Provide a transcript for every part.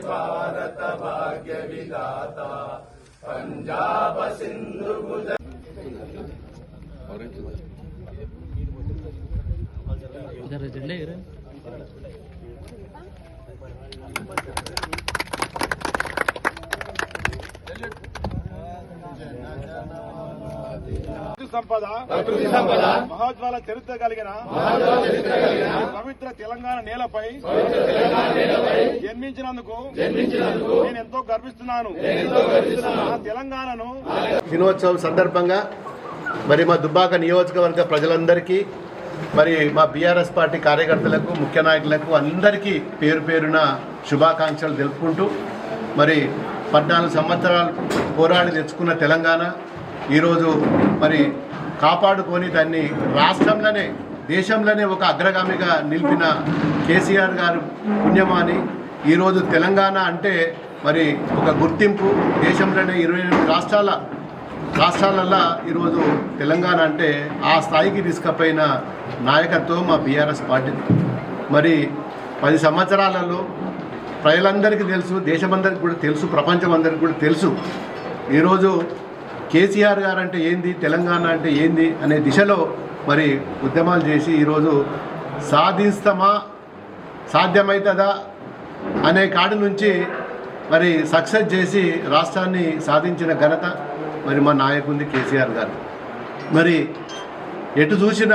భారత భాగ్య విధాత పంజాబ సింధు ప్రకృతి సంపద మహాజ్వాల చరిత్ర కలిగిన పవిత్ర తెలంగాణ నేలపై జన్మించినందుకు నేను ఎంతో గర్విస్తున్నాను. తెలంగాణను దినోత్సవం సందర్భంగా మరి మా దుబ్బాక నియోజకవర్గ ప్రజలందరికీ మరి మా బీఆర్ఎస్ పార్టీ కార్యకర్తలకు ముఖ్య నాయకులకు అందరికీ పేరు పేరున శుభాకాంక్షలు తెలుపుకుంటూ మరి 14 సంవత్సరాలు పోరాడి తెచ్చుకున్న తెలంగాణ ఈరోజు మరి కాపాడుకొని దాన్ని రాష్ట్రంలోనే దేశంలోనే ఒక అగ్రగామిగా నిలిపిన కేసీఆర్ గారు పుణ్యమాని ఈరోజు తెలంగాణ అంటే మరి ఒక గుర్తింపు. దేశంలోనే 28 రాష్ట్రాలల్లో ఈరోజు తెలంగాణ అంటే ఆ స్థాయికి తీసుకుపోయిన నాయకత్వం మా బీఆర్ఎస్ పార్టీ. మరి 10 సంవత్సరాలలో ప్రజలందరికీ తెలుసు, దేశమందరికీ కూడా తెలుసు, ప్రపంచం అందరికీ కూడా తెలుసు ఈరోజు కేసీఆర్ గారు అంటే ఏంది, తెలంగాణ అంటే ఏంది అనే దిశలో మరి ఉద్యమాలు చేసి ఈరోజు సాధిస్తామా సాధ్యమవుతుందా అనే కాడి నుంచి మరి సక్సెస్ చేసి రాష్ట్రాన్ని సాధించిన ఘనత మరి మా నాయకుడి కేసీఆర్ గారు. మరి ఎటు చూసిన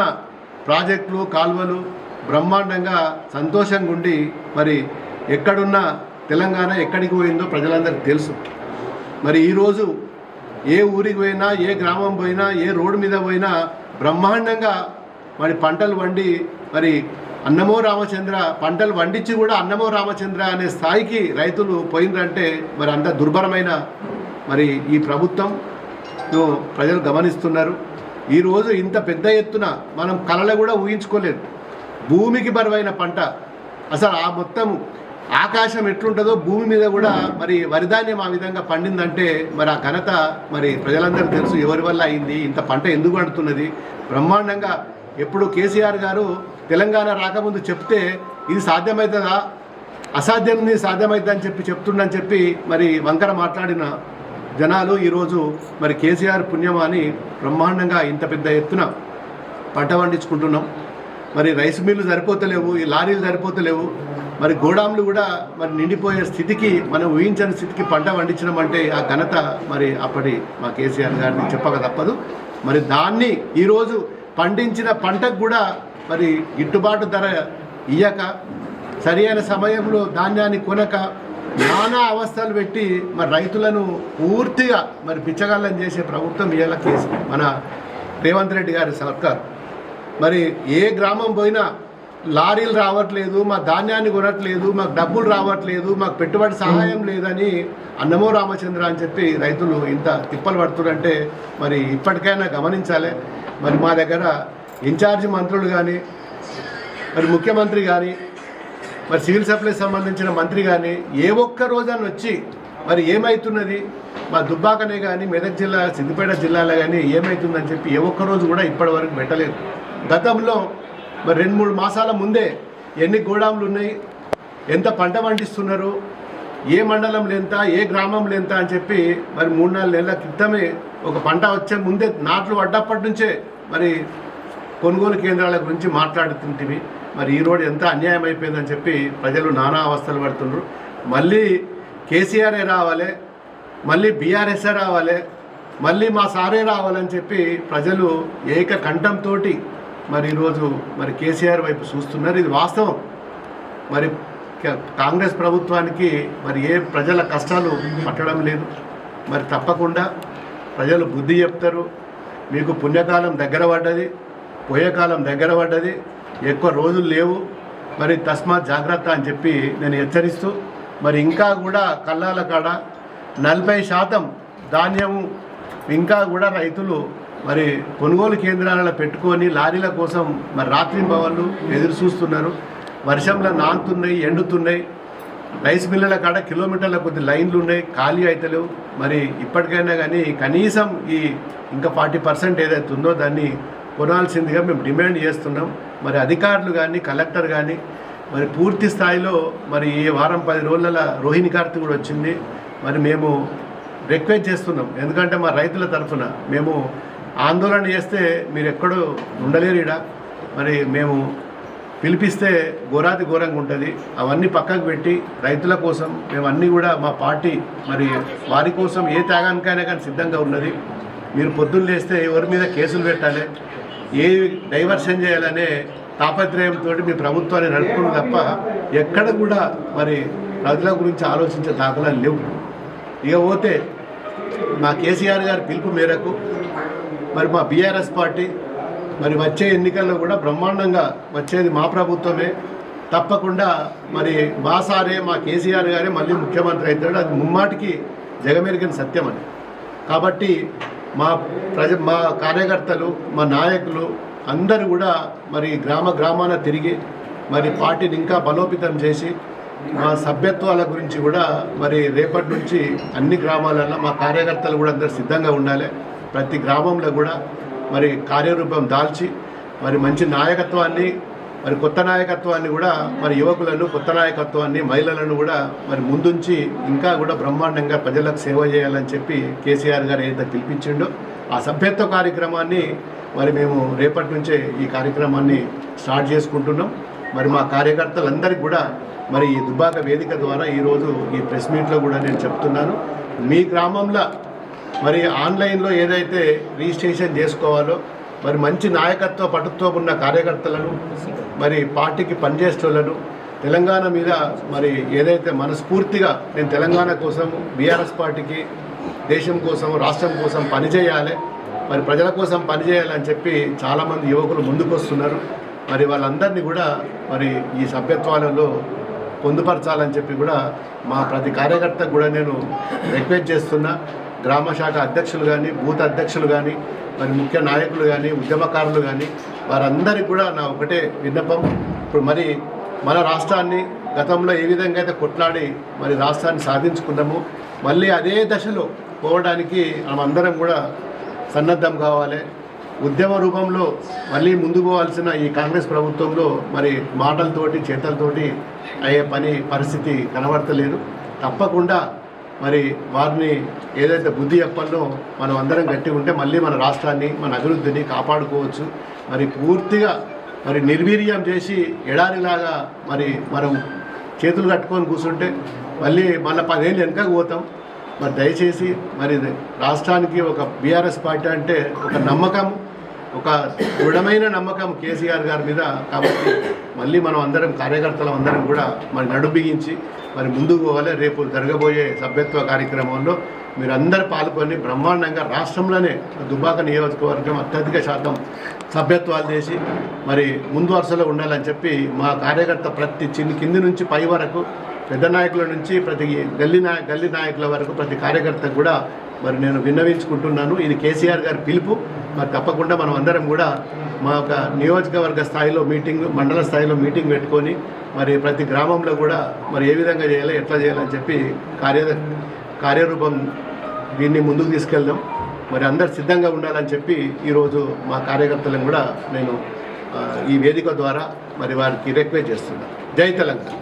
ప్రాజెక్టులు కాలువలు బ్రహ్మాండంగా సంతోషంగా ఉండి మరి ఎక్కడున్న తెలంగాణ ఎక్కడికి పోయిందో ప్రజలందరికీ తెలుసు. మరి ఈరోజు ఏ ఊరికి పోయినా, ఏ గ్రామం పోయినా, ఏ రోడ్డు మీద పోయినా బ్రహ్మాండంగా మరి పంటలు వండి మరి అన్నమో రామచంద్ర పంటలు వండించి కూడా అన్నమో రామచంద్ర అనే స్థాయికి రైతులు పోయిందంటే మరి అంత దుర్భరమైన మరి ఈ ప్రభుత్వం ప్రజలు గమనిస్తున్నారు. ఈరోజు ఇంత పెద్ద ఎత్తున మనం కలలో కూడా ఊహించుకోలేదు. భూమికి బరువైన పంట అసలు ఆ మొత్తం ఆకాశం ఎట్లుంటుందో భూమి మీద కూడా మరి వరిధాన్యం ఆ విధంగా పండిందంటే మరి ఆ ఘనత మరి ప్రజలందరూ తెలుసు ఎవరి వల్ల అయింది, ఇంత పంట ఎందుకు పండుతున్నది బ్రహ్మాండంగా. ఎప్పుడు కేసీఆర్ గారు తెలంగాణ రాకముందు చెప్తే ఇది సాధ్యమవుతుందా, అసాధ్యాన్ని సాధ్యమవుతుందని చెప్తుండని చెప్పి మరి వంకర మాట్లాడిన జనాలు ఈరోజు మరి కేసీఆర్ పుణ్యమాని బ్రహ్మాండంగా ఇంత పెద్ద ఎత్తున పంట పండించుకుంటున్నాం. మరి రైస్ మిల్లు సరిపోతలేవు, ఈ లారీలు సరిపోతలేవు, మరి గోడాంలు కూడా మరి నిండిపోయే స్థితికి మనం ఊహించని స్థితికి పంట పండించడం ఆ ఘనత మరి అప్పటి మా కేసీఆర్ గారిని చెప్పక తప్పదు. మరి దాన్ని ఈరోజు పండించిన పంటకు కూడా మరి గిట్టుబాటు ధర ఇయ్యక సరి అయిన సమయంలో ధాన్యాన్ని కొనక నానా అవస్థలు పెట్టి మరి రైతులను పూర్తిగా మరి బిచ్చగాళ్ళని చేసే ప్రభుత్వం ఇవాళ మన రేవంత్ రెడ్డి గారి సర్కార్. మరి ఏ గ్రామం పోయినా లారీలు రావట్లేదు, మా ధాన్యాన్ని కొనట్లేదు, మాకు డబ్బులు రావట్లేదు, మాకు పెట్టుబడి సహాయం లేదని అన్నమో రామచంద్ర అని చెప్పి రైతులు ఇంత తిప్పలు పడుతున్నారంటే మరి ఇప్పటికైనా గమనించాలి. మరి మా దగ్గర ఇన్ఛార్జి మంత్రులు కానీ మరి ముఖ్యమంత్రి కానీ మరి సివిల్ సప్లైస్ సంబంధించిన మంత్రి కానీ ఏ ఒక్క రోజాన్ని వచ్చి మరి ఏమవుతున్నది మా దుబ్బాకనే కానీ మెదక్ జిల్లా సిద్దిపేట జిల్లాలో కానీ ఏమవుతుందని చెప్పి ఏ ఒక్క రోజు కూడా ఇప్పటి వరకు పెట్టలేదు. గతంలో మరి 2-3 మాసాల ముందే ఎన్ని గోడాంలు ఉన్నాయి, ఎంత పంట పండిస్తున్నారు, ఏ మండలంలో ఎంత, ఏ గ్రామంలో ఎంత అని చెప్పి మరి 3-4 నెలల క్రితమే ఒక పంట వచ్చే ముందే నాట్లు పడ్డప్పటి నుంచే మరి కొనుగోలు కేంద్రాల గురించి మాట్లాడుతుంటివి. మరి ఈ రోడ్డు ఎంత అన్యాయం అయిపోయిందని చెప్పి ప్రజలు నానా అవస్థలు పడుతున్నారు. మళ్ళీ కేసీఆరే రావాలి, మళ్ళీ బీఆర్ఎస్ఏ రావాలి, మళ్ళీ మా సారే రావాలని చెప్పి ప్రజలు ఏకకంఠంతో మరి ఈరోజు మరి కేసీఆర్ వైపు చూస్తున్నారు. ఇది వాస్తవం. మరి కాంగ్రెస్ ప్రభుత్వానికి మరి ఏ ప్రజల కష్టాలు పట్టడం లేదు. మరి తప్పకుండా ప్రజలు బుద్ధి చెప్తారు. మీకు పుణ్యకాలం దగ్గర పడ్డది, పోయే కాలం దగ్గర పడ్డది, ఎక్కువ రోజులు లేవు, మరి తస్మాత్ జాగ్రత్త అని చెప్పి నేను హెచ్చరిస్తూ మరి ఇంకా కూడా కల్లాల కాడ 40% ధాన్యము ఇంకా కూడా రైతులు మరి కొనుగోలు కేంద్రాలలో పెట్టుకొని లారీల కోసం మరి రాత్రింబవళ్ళు ఎదురు చూస్తున్నారు. వర్షంలో నానుతున్నాయి, ఎండుతున్నాయి. రైస్ మిల్లుల కాడ కిలోమీటర్ల కొద్ది లైన్లు ఉన్నాయి, ఖాళీ అవుతలేవు. మరి ఇప్పటికైనా కానీ కనీసం ఈ ఇంకా 40% ఏదైతే ఉందో దాన్ని కొనాల్సిందిగా మేము డిమాండ్ చేస్తున్నాం. మరి అధికారులు కానీ కలెక్టర్ కానీ మరి పూర్తి స్థాయిలో మరి ఈ వారం 10 రోజుల రోహిణి కార్తీ కూడా వచ్చింది. మరి మేము రిక్వెస్ట్ చేస్తున్నాం, ఎందుకంటే మా రైతుల తరఫున మేము ఆందోళన చేస్తే మీరు ఎక్కడో ఉండలేరు ఈడ. మరి మేము పిలిపిస్తే ఘోరాతి ఘోరంగా ఉంటుంది. అవన్నీ పక్కకు పెట్టి రైతుల కోసం మేము అన్నీ కూడా మా పార్టీ మరి వారి కోసం ఏ త్యాగానికైనా కానీ సిద్ధంగా ఉన్నది. మీరు పొద్దున్న లేస్తే ఎవరి మీద కేసులు పెట్టాలి, ఏ డైవర్షన్ చేయాలనే తాపత్రయంతో మీ ప్రభుత్వాన్ని నడుపుకుని తప్ప ఎక్కడ కూడా మరి ప్రజల గురించి ఆలోచించే దాఖలాలు లేవు. ఇక పోతే మా కేసీఆర్ గారి పిలుపు మేరకు మరి మా బీఆర్ఎస్ పార్టీ మరి వచ్చే ఎన్నికల్లో కూడా బ్రహ్మాండంగా వచ్చేది మా ప్రభుత్వమే. తప్పకుండా మరి మా సారే మా కేసీఆర్ గారే మళ్ళీ ముఖ్యమంత్రి అవుతాడు. అది ముమ్మాటికి జగమెరిగిన సత్యం అని. కాబట్టి మా కార్యకర్తలు, మా నాయకులు అందరూ కూడా మరి గ్రామాన తిరిగి మరి పార్టీని ఇంకా బలోపేతం చేసి మా సభ్యత్వాల గురించి కూడా మరి రేపటి నుంచి అన్ని గ్రామాలలో మా కార్యకర్తలు కూడా అందరు సిద్ధంగా ఉండాలి. ప్రతి గ్రామంలో కూడా మరి కార్యరూపం దాల్చి మరి మంచి నాయకత్వాన్ని, మరి కొత్త నాయకత్వాన్ని కూడా మరి యువకులను, కొత్త నాయకత్వాన్ని, మహిళలను కూడా మరి ముందుంచి ఇంకా కూడా బ్రహ్మాండంగా ప్రజలకు సేవ చేయాలని చెప్పి కేసీఆర్ గారు ఏదైతే పిలిపించిండో ఆ సభ్యత్వ కార్యక్రమాన్ని మరి మేము రేపటి నుంచే ఈ కార్యక్రమాన్ని స్టార్ట్ చేసుకుంటున్నాం. మరి మా కార్యకర్తలందరికీ కూడా మరి ఈ దుబ్బాక వేదిక ద్వారా ఈరోజు ఈ ప్రెస్ మీట్లో కూడా నేను చెప్తున్నాను, మీ గ్రామంలో మరి ఆన్లైన్లో ఏదైతే రిజిస్ట్రేషన్ చేసుకోవాలో మరి మంచి నాయకత్వ పటుత్వం ఉన్న కార్యకర్తలను, మరి పార్టీకి పనిచేసేటోళ్లను, తెలంగాణ మీద మరి ఏదైతే మనస్ఫూర్తిగా నేను తెలంగాణ కోసం, బీఆర్ఎస్ పార్టీకి, దేశం కోసం, రాష్ట్రం కోసం పనిచేయాలి, మరి ప్రజల కోసం పనిచేయాలని చెప్పి చాలామంది యువకులు ముందుకొస్తున్నారు. మరి వాళ్ళందరినీ కూడా మరి ఈ సభ్యత్వాలలో పొందుపరచాలని చెప్పి కూడా మా ప్రతి కార్యకర్తకు కూడా నేను రిక్వెస్ట్ చేస్తున్నా. గ్రామ శాఖ అధ్యక్షులు కానీ, బూత్ అధ్యక్షులు కానీ, మరి ముఖ్య నాయకులు కానీ, ఉద్యమకారులు కానీ వారందరికీ కూడా నా ఒకటే విన్నపం, ఇప్పుడు మరి మన రాష్ట్రాన్ని గతంలో ఏ విధంగా అయితే కొట్లాడి మరి రాష్ట్రాన్ని సాధించుకున్నామో మళ్ళీ అదే దశలో పోవడానికి మనమందరం కూడా సన్నద్ధం కావాలి. ఉద్యమ రూపంలో మళ్ళీ ముందుకు పోవాల్సిన ఈ కాంగ్రెస్ ప్రభుత్వంలో మరి మాటలతోటి, చేతలతోటి అయ్యే పరిస్థితి కనబడతలేదు. తప్పకుండా మరి వారిని ఏదైతే బుద్ధి చెప్పాలో మనం అందరం గట్టి ఉంటే మళ్ళీ మన రాష్ట్రాన్ని, మన అభివృద్ధిని కాపాడుకోవచ్చు. మరి పూర్తిగా మరి నిర్వీర్యం చేసి ఎడారిలాగా మరి మనం చేతులు కట్టుకొని కూర్చుంటే మళ్ళీ 10 ఏళ్ళు వెనకకు పోతాం. మరి దయచేసి మరి రాష్ట్రానికి ఒక బీఆర్ఎస్ పార్టీ అంటే ఒక నమ్మకం, ఒక దృఢమైన నమ్మకం కేసీఆర్ గారి మీద. కాబట్టి మళ్ళీ మనం అందరం కార్యకర్తలం అందరం కూడా మరి నడుబిగించి మరి ముందుకు పోవాలి. రేపు జరగబోయే సభ్యత్వ కార్యక్రమంలో మీరందరూ పాల్గొని బ్రహ్మాండంగా రాష్ట్రంలోనే దుబ్బాక నియోజకవర్గం అత్యధిక శాతం సభ్యత్వాలు చేసి మరి ముందు వరుసలో ఉండాలని చెప్పి మా కార్యకర్త ప్రతి కింది నుంచి పై వరకు, పెద్ద నాయకుల నుంచి ప్రతి గల్లీ నాయకుల వరకు ప్రతి కార్యకర్త కూడా మరి నేను విన్నవించుకుంటున్నాను. ఇది కేసీఆర్ గారి పిలుపు. మరి తప్పకుండా మనం అందరం కూడా మా యొక్క నియోజకవర్గ స్థాయిలో మీటింగ్, మండల స్థాయిలో మీటింగ్ పెట్టుకొని మరి ప్రతి గ్రామంలో కూడా మరి ఏ విధంగా చేయాలి, ఎట్లా చేయాలని చెప్పి కార్యరూపం దీన్ని ముందుకు తీసుకెళ్దాం. మరి అందరు సిద్ధంగా ఉండాలని చెప్పి ఈరోజు మా కార్యకర్తలను కూడా నేను ఈ వేదిక ద్వారా మరి వారికి రిక్వెస్ట్ చేస్తున్నాను. జై తెలంగాణ.